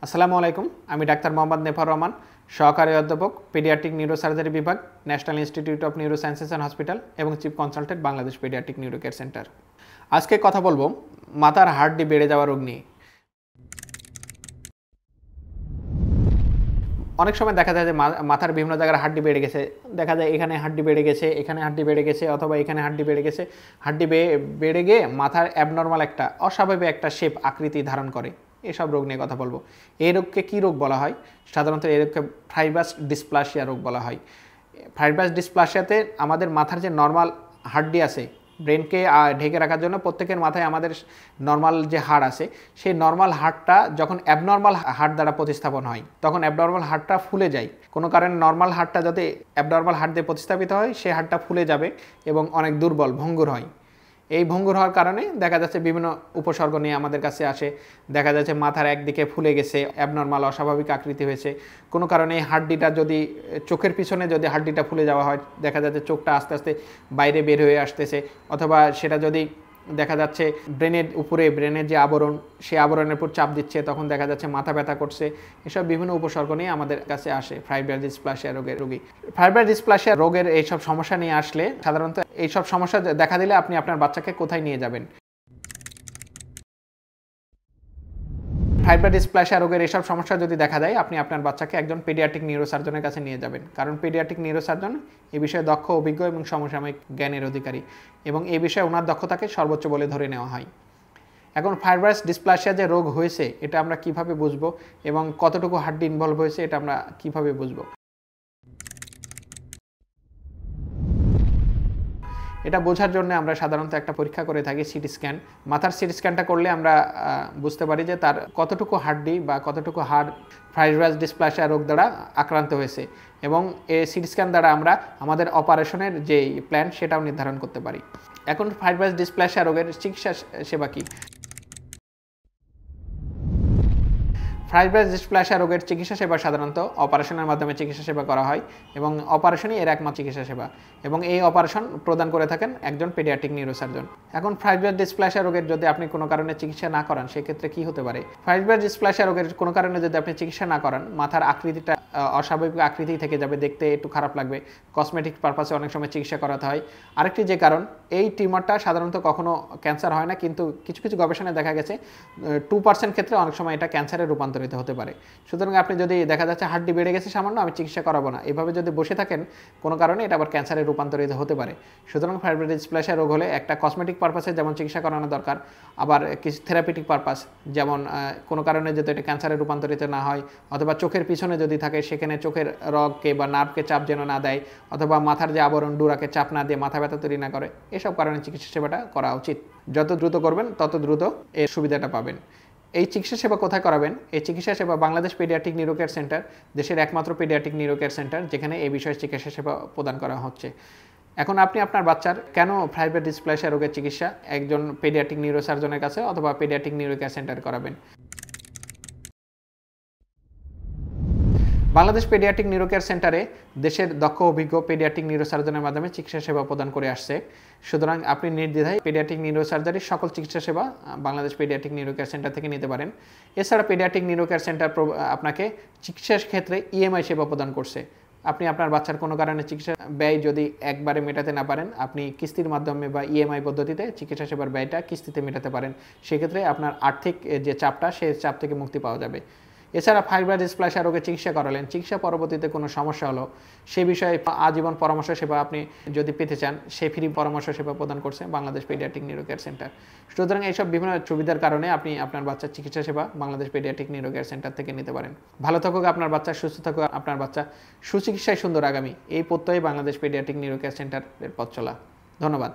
আসসালামু আলাইকুম। আমি ডাক্তার মোহাম্মদ নেফার রহমান, সহকারী অধ্যাপক, পেডিয়াট্রিক নিউরোসার্জারি বিভাগ, National Institute of Neurosciences and Hospital এবং chief consultant, Bangladesh paediatric neuro care centre. আজকে কথা বলবো মাথার হাড্ডি বেড়ে যাওয়া রোগ নিয়ে। অনেক সময় দেখা যায় যে মাথার বিভিন্ন জায়গায় হাড্ডি বেড়ে গেছে, দেখা যায় এখানে হাড্ডি বেড়ে গেছে, এখানে হাড্ডি বেড়ে গেছে, অথবা এখানে হাড্ডি বেড়ে গেছে। হাড্ডি বেড়ে গিয়ে মাথার অ্যাবনর্মাল একটা অস্বাভাবিক একটা শেপ আকৃতি ধারণ করে। এসব রোগ নিয়ে কথা বলবো। এই রোগকে কী রোগ বলা হয়? সাধারণত এই রোগকে ফাইব্রাস ডিসপ্লাসিয়া রোগ বলা হয়। ফাইব্রাস ডিসপ্লাসিয়াতে আমাদের মাথার যে নর্মাল হাড্ডি আছে, ব্রেনকে ঢেকে রাখার জন্য প্রত্যেকের মাথায় আমাদের নর্মাল যে হাড় আছে, সেই নর্মাল হাড়টা যখন অ্যাবনর্মাল হাড় দ্বারা প্রতিস্থাপন হয়, তখন অ্যাবনর্মাল হাড়টা ফুলে যায়। কোনো কারণে নর্মাল হাড়টা যদি অ্যাবনর্মাল হাড় দিয়ে প্রতিস্থাপিত হয়, সেই হাড়টা ফুলে যাবে এবং অনেক দুর্বল, ভঙ্গুর হয়। এই ভঙ্গুর হওয়ার কারণে দেখা যাচ্ছে বিভিন্ন উপসর্গ নিয়ে আমাদের কাছে আসে। দেখা যাচ্ছে মাথার একদিকে ফুলে গেছে, অ্যাবনর্মাল অস্বাভাবিক আকৃতি হয়েছে। কোনো কারণে এই হাড্ডিটা যদি চোখের পিছনে যদি হাড্ডিটা ফুলে যাওয়া হয়, দেখা যাচ্ছে চোখটা আস্তে আস্তে বাইরে বের হয়ে আসতেছে। অথবা সেটা যদি দেখা যাচ্ছে ব্রেনের উপরে, ব্রেনের যে আবরণ, সেই আবরণের উপর চাপ দিচ্ছে, তখন দেখা যাচ্ছে মাথা ব্যথা করছে। এসব বিভিন্ন উপসর্গ নিয়ে আমাদের কাছে আসে ফাইব্রাস ডিসপ্লাসিয়া রোগের রোগী। ফাইব্রাস ডিসপ্লাসিয়া রোগের এইসব সমস্যা নিয়ে আসলে সাধারণত এইসব সমস্যা দেখা দিলে আপনি আপনার বাচ্চাকে কোথায় নিয়ে যাবেন? ফাইব্রাস ডিসপ্লাসিয়া রোগের এইসব সমস্যা যদি দেখা দেয়, আপনি আপনার বাচ্চাকে একজন পেডিয়াট্রিক নিউরোসার্জনের কাছে নিয়ে যাবেন। কারণ পেডিয়াট্রিক নিউরোসার্জন এই বিষয়ে দক্ষ, অভিজ্ঞ এবং সমসাময়িক জ্ঞানের অধিকারী, এবং এই বিষয়ে ওনার দক্ষতাকে সর্বোচ্চ বলে ধরে নেওয়া হয়। এখন ফাইব্রাস ডিসপ্লাসিয়া যে রোগ হয়েছে, এটা আমরা কিভাবে বুঝবো এবং কতটুকু হাড্ডি ইনভলভ হয়েছে, এটা আমরা কিভাবে বুঝবো? এটা বোঝার জন্য আমরা সাধারণত একটা পরীক্ষা করে থাকি, সিটি স্ক্যান। মাথার সিটি স্ক্যানটা করলে আমরা বুঝতে পারি যে তার কতটুকু হাড্ডি বা কতটুকু হাড় ফাইব্রাস ডিসপ্লাসিয়া রোগ দ্বারা আক্রান্ত হয়েছে, এবং এই সিটি স্ক্যান দ্বারা আমরা আমাদের অপারেশনের যে প্ল্যান, সেটাও নির্ধারণ করতে পারি। এখন ফাইব্রাস ডিসপ্লাসিয়া রোগের চিকিৎসা সেবা কী? ফাইব্রাস ডিসপ্লাসিয়া রোগের চিকিৎসা সেবা সাধারণত অপারেশনের মাধ্যমে চিকিৎসা সেবা করা হয়, এবং অপারেশনই এর একমাত্র চিকিৎসা সেবা, এবং এই অপারেশন প্রদান করে থাকেন একজন পেডিয়াট্রিক নিউরোসার্জন। এখন ফাইব্রাস ডিসপ্লাসিয়া রোগের যদি আপনি কোনো কারণে চিকিৎসা না করান, সেক্ষেত্রে কী হতে পারে? ফাইব্রাস ডিসপ্লাসিয়া রোগের কোনো কারণে যদি আপনি চিকিৎসা না করান, মাথার আকৃতিটা অস্বাভাবিক আকৃতি থেকে যাবে, দেখতে একটু খারাপ লাগবে। কসমেটিক পারপাসে অনেক সময় চিকিৎসা করাতে হয়। আরেকটি যে কারণ, এই টিউমারটা সাধারণত কখনো ক্যান্সার হয় না, কিন্তু কিছু কিছু গবেষণায় দেখা গেছে 2% ক্ষেত্রে অনেক সময় এটা ক্যান্সারে রূপান্তরিত হতে পারে। সুতরাং আপনি যদি দেখা যাচ্ছে হাড্ডি বেড়ে গেছে সামান্য, আমি চিকিৎসা করাবো না, এভাবে যদি বসে থাকেন, কোনো কারণে এটা আবার ক্যান্সারে রূপান্তরিত হতে পারে। সুতরাং ফাইব্রাস ডিসপ্লাসিয়া রোগ হলে একটা কসমেটিক পারপাসে যেমন চিকিৎসা করানো দরকার, আবার কিছু থেরাপিউটিক পারপাস, যেমন কোনো কারণে যদি এটা ক্যান্সারে রূপান্তরিত না হয়, অথবা চোখের পিছনে যদি থাকে, সেখানে চোখের রগকে বা নার্ভকে চাপ যেন না দেয়, অথবা মাথার যে আবরণ ডুরাকে চাপ না দিয়ে মাথা ব্যথা তৈরি না করে, এসব কারণে চিকিৎসা সেবাটা করা উচিত। যত দ্রুত করবেন তত দ্রুত এর সুবিধাটা পাবেন। এই চিকিৎসা সেবা কোথায় করাবেন? এই চিকিৎসা সেবা Bangladesh paediatric neuro care centre, দেশের একমাত্র পেডিয়াট্রিক নিউরো কেয়ার সেন্টার যেখানে এই বিষয়ে চিকিৎসা সেবা প্রদান করা হচ্ছে। এখন আপনি আপনার বাচ্চার কেন ফাইব্রাস ডিসপ্লাসিয়া রোগের চিকিৎসা একজন পেডিয়াট্রিক নিউরোসার্জনের কাছে অথবা পেডিয়াট্রিক নিউরো কেয়ার সেন্টারে করাবেন? বাংলাদেশ পেডিয়াট্রিক নিউরো কেয়ার সেন্টারে দেশের দক্ষ, অভিজ্ঞ পেডিয়াট্রিক নিউরোসার্জনের মাধ্যমে চিকিৎসা সেবা প্রদান করে আসছে। সুতরাং আপনি নির্দ্বিধায় পেডিয়াট্রিক নিউরোসার্জারির সকল চিকিৎসা সেবা Bangladesh paediatric neuro care centre থেকে নিতে পারেন। এছাড়া পেডিয়াট্রিক নিউরো কেয়ার সেন্টার আপনাকে চিকিৎসার ক্ষেত্রে ইএমআই সেবা প্রদান করছে। আপনি আপনার বাচ্চার কোনো কারণে চিকিৎসা ব্যয় যদি একবারে মেটাতে না পারেন, আপনি কিস্তির মাধ্যমে বা ইএমআই পদ্ধতিতে চিকিৎসা সেবার ব্যয়টা কিস্তিতে মেটাতে পারেন। সেক্ষেত্রে আপনার আর্থিক যে চাপটা, সেই চাপ থেকে মুক্তি পাওয়া যাবে। এছাড়া ফাইব্রাস ডিসপ্লাসিয়া রোগের চিকিৎসা করালেন, চিকিৎসা পরবর্তীতে কোনো সমস্যা হলো, সে বিষয়ে আজীবন পরামর্শ সেবা আপনি যদি পেতে চান, সে ফ্রি পরামর্শ সেবা প্রদান করছে Bangladesh paediatric neuro care centre. সুতরাং এইসব বিভিন্ন সুবিধার কারণে আপনি আপনার বাচ্চার চিকিৎসা সেবা Bangladesh paediatric neuro care centre থেকে নিতে পারেন। ভালো থাকুক আপনার বাচ্চা, সুস্থ থাকুক আপনার বাচ্চা, সুচিকিৎসায় সুন্দর আগামী, এই প্রত্যয়ে বাংলাদেশ পেডিয়াট্রিক নিউরো কেয়ার সেন্টারের পথ চলা। ধন্যবাদ।